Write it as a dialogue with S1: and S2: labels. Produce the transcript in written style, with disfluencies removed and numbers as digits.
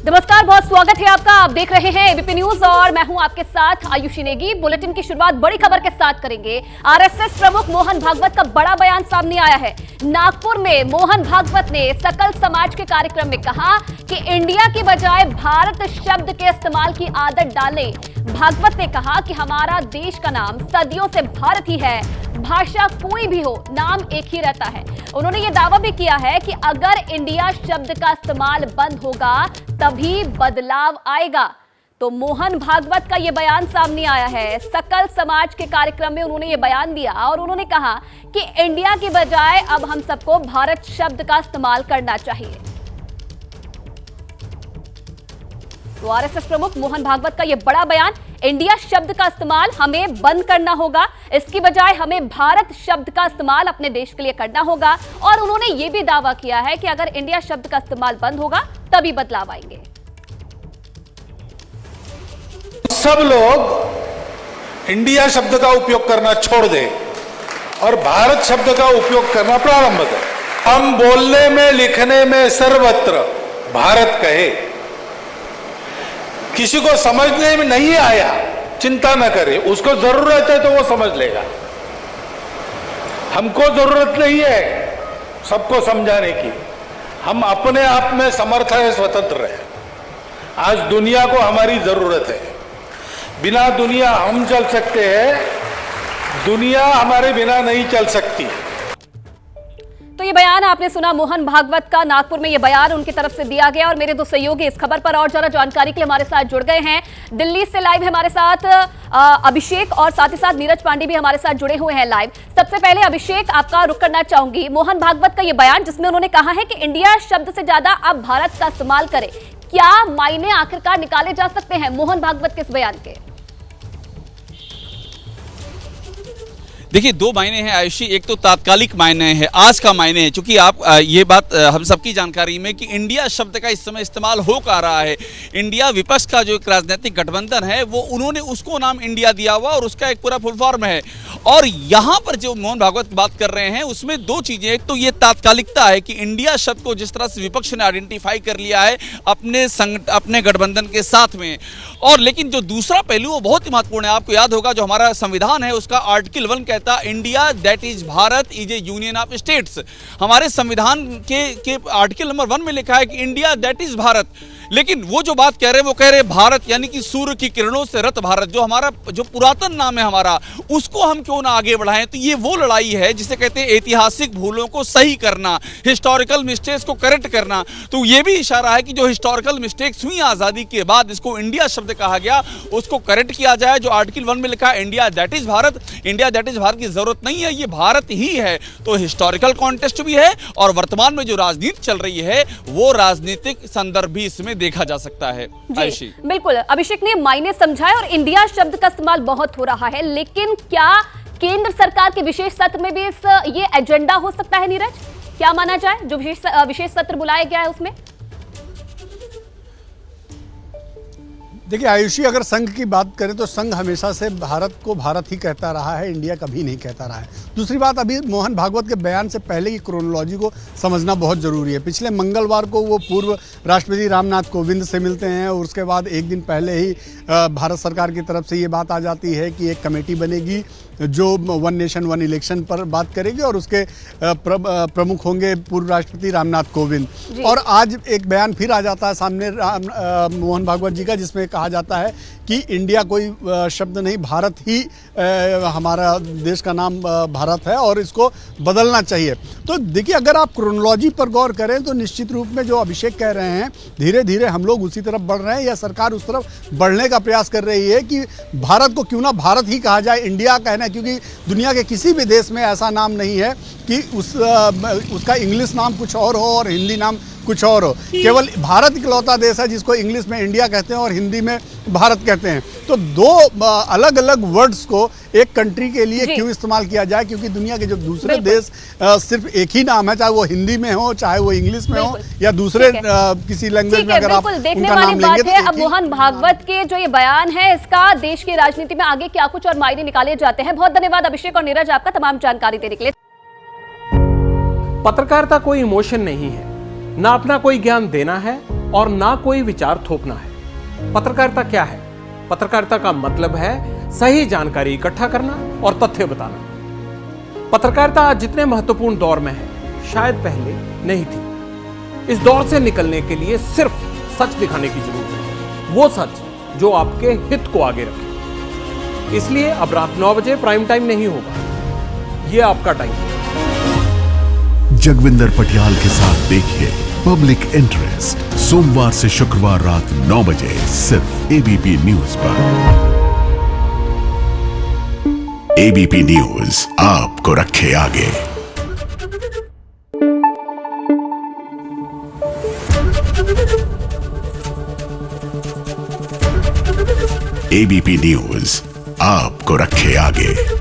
S1: नमस्कार, बहुत स्वागत है आपका। आप देख रहे हैं एबीपी न्यूज और मैं हूं आपके साथ आयुषी नेगी। बुलेटिन की शुरुआत बड़ी खबर के साथ करेंगे। आरएसएस प्रमुख मोहन भागवत का बड़ा बयान सामने आया है। नागपुर में मोहन भागवत ने सकल समाज के कार्यक्रम में कहा कि इंडिया की बजाय भारत शब्द के इस्तेमाल की आदत डालें। भागवत ने कहा कि हमारा देश का नाम सदियों से भारत ही है, भाषा कोई भी हो, नाम एक ही रहता है। उन्होंने ये दावा भी किया है कि अगर इंडिया शब्द का इस्तेमाल बंद होगा तभी बदलाव आएगा। तो मोहन भागवत का ये बयान सामने आया है। सकल समाज के कार्यक्रम में उन्होंने ये बयान दिया और उन्होंने कहा कि इंडिया की बजाय अब हम सबको भारत शब्द का इस्तेमाल करना चाहिए। तो आरएसएस प्रमुख मोहन भागवत का यह बड़ा बयान, इंडिया शब्द का इस्तेमाल हमें बंद करना होगा, इसकी बजाय हमें भारत शब्द का इस्तेमाल अपने देश के लिए करना होगा। और उन्होंने यह भी दावा किया है कि अगर इंडिया शब्द का इस्तेमाल बंद होगा तभी बदलाव आएंगे।
S2: सब लोग इंडिया शब्द का उपयोग करना छोड़ दें और भारत शब्द का उपयोग करना प्रारंभ करें। हम बोलने में लिखने में सर्वत्र भारत कहे। किसी को समझने में नहीं आया, चिंता न करे, उसको जरूरत है तो वो समझ लेगा। हमको जरूरत नहीं है सबको समझाने की, हम अपने आप में समर्थ है, स्वतंत्र है। आज दुनिया को हमारी जरूरत है। बिना दुनिया हम चल सकते हैं, दुनिया हमारे बिना नहीं चल सकती।
S1: तो ये बयान आपने सुना मोहन भागवत का। नागपुर में ये बयान उनकी तरफ से दिया गया और मेरे दो सहयोगी इस खबर पर और ज्यादा जानकारी के लिए हमारे साथ जुड़ गए हैं। दिल्ली से लाइव है हमारे साथ अभिषेक और साथ ही साथ नीरज पांडे भी हमारे साथ जुड़े हुए हैं लाइव। सबसे पहले अभिषेक, आपका रुख करना चाहूंगी। मोहन भागवत का ये बयान जिसमें उन्होंने कहा है कि इंडिया शब्द से ज्यादा अब भारत का इस्तेमाल करें, क्या मायने आखिरकार निकाले जा सकते हैं मोहन भागवत के इस बयान के?
S3: देखिए, दो मायने हैं आयुषी। एक तो तात्कालिक मायने है, आज का मायने है, क्योंकि आप ये बात हम सबकी जानकारी में कि इंडिया शब्द का इस समय इस्तेमाल हो कर रहा है। इंडिया विपक्ष का जो एक राजनीतिक गठबंधन है वो उन्होंने उसको नाम इंडिया दिया हुआ और उसका एक पूरा फुल फॉर्म है। और यहाँ पर जो मोहन भागवत की बात कर रहे हैं उसमें दो चीजें, एक तो ये तात्कालिकता है कि इंडिया शब्द को जिस तरह से विपक्ष ने आइडेंटिफाई कर लिया है अपने गठबंधन के साथ में, और लेकिन जो दूसरा पहलू वो बहुत ही महत्वपूर्ण है। आपको याद होगा जो हमारा संविधान है उसका आर्टिकल 1 कहता है India that is Bharat is A union of states. हमारे संविधान के आर्टिकल नंबर 1 में लिखा है कि इंडिया दैट इज भारत। लेकिन वो जो बात कह रहे हैं वो कह रहे हैं भारत यानी कि सूर्य की किरणों से रत भारत, जो हमारा जो पुरातन नाम है हमारा, उसको हम क्यों ना आगे बढ़ाएं। तो ये वो लड़ाई है जिसे कहते हैं ऐतिहासिक भूलों को सही करना, हिस्टोरिकल मिस्टेक्स को करेक्ट करना। तो ये भी इशारा है कि जो हिस्टोरिकल मिस्टेक्स हुई आज़ादी के बाद इसको इंडिया शब्द कहा गया, उसको करेक्ट किया जाए। जो आर्टिकल 1 में लिखा है India that is Bharat, India that is Bharat की जरूरत नहीं है, ये भारत ही है। तो हिस्टोरिकल कॉन्टेक्स्ट भी है और वर्तमान में जो राजनीति चल रही है वो राजनीतिक संदर्भ भी इसमें देखा जा सकता है।
S1: जी, बिल्कुल। अभिषेक ने मायने समझाए और इंडिया शब्द का इस्तेमाल बहुत हो रहा है, लेकिन क्या केंद्र सरकार के विशेष सत्र में भी ये एजेंडा हो सकता है? नीरज, क्या माना जाए जो विशेष सत्र बुलाया गया है उसमें?
S4: देखिए आयुषी, अगर संघ की बात करें तो संघ हमेशा से भारत को भारत ही कहता रहा है, इंडिया कभी नहीं कहता रहा है। दूसरी बात, अभी मोहन भागवत के बयान से पहले की क्रोनोलॉजी को समझना बहुत ज़रूरी है। पिछले मंगलवार को वो पूर्व राष्ट्रपति रामनाथ कोविंद से मिलते हैं और उसके बाद एक दिन पहले ही भारत सरकार की तरफ से ये बात आ जाती है कि एक कमेटी बनेगी जो वन नेशन वन इलेक्शन पर बात करेगी और उसके प्रमुख होंगे पूर्व राष्ट्रपति रामनाथ कोविंद। और आज एक बयान फिर आ जाता है सामने मोहन भागवत जी का, जिसमें कहा जाता है कि इंडिया कोई शब्द नहीं, भारत ही हमारा देश का नाम भारत है और इसको बदलना चाहिए। तो देखिए, अगर आप क्रोनोलॉजी पर गौर करें तो निश्चित रूप में जो अभिषेक कह रहे हैं, धीरे धीरे हम लोग उसी तरफ बढ़ रहे हैं या सरकार उस तरफ बढ़ने का प्रयास कर रही है कि भारत को क्यों ना भारत ही कहा जाए, इंडिया कहना, क्योंकि दुनिया के किसी भी देश में ऐसा नाम नहीं है कि उसका इंग्लिश नाम कुछ और हो और हिंदी नाम कुछ और हो। केवल भारत इकलौता देश है जिसको इंग्लिश में इंडिया कहते हैं और हिंदी में भारत कहते हैं। तो दो अलग अलग वर्ड्स को एक कंट्री के लिए क्यों इस्तेमाल किया जाए, क्योंकि दुनिया के जो दूसरे देश सिर्फ एक ही नाम है, चाहे वो हिंदी में हो, चाहे वो इंग्लिश में हो या दूसरे किसी लैंग्वेज में, अगर आप
S1: देखने वाली बात है। अब मोहन भागवत के जो ये बयान है इसका देश की राजनीति में आगे क्या कुछ और मायने निकाले जाते हैं। बहुत धन्यवाद अभिषेक और नीरज आपका तमाम जानकारी देने के लिए।
S5: पत्रकारिता कोई इमोशन नहीं है, ना अपना कोई ज्ञान देना है और ना कोई विचार थोपना है। पत्रकारिता क्या है? पत्रकारिता का मतलब है सही जानकारी इकट्ठा करना और तथ्य बताना। पत्रकारिता आज जितने महत्वपूर्ण दौर में है, शायद पहले नहीं थी। इस दौर से निकलने के लिए सिर्फ सच दिखाने की जरूरत है, वो सच जो आपके हित को आगे रखे। इसलिए अब रात 9 बजे प्राइम टाइम नहीं होगा, ये आपका टाइम है।
S6: जगविंदर पटियाल के साथ देखिए पब्लिक इंटरेस्ट, सोमवार से शुक्रवार रात 9 बजे सिर्फ एबीपी न्यूज पर। एबीपी न्यूज आपको रखे आगे। एबीपी न्यूज आपको रखे आगे।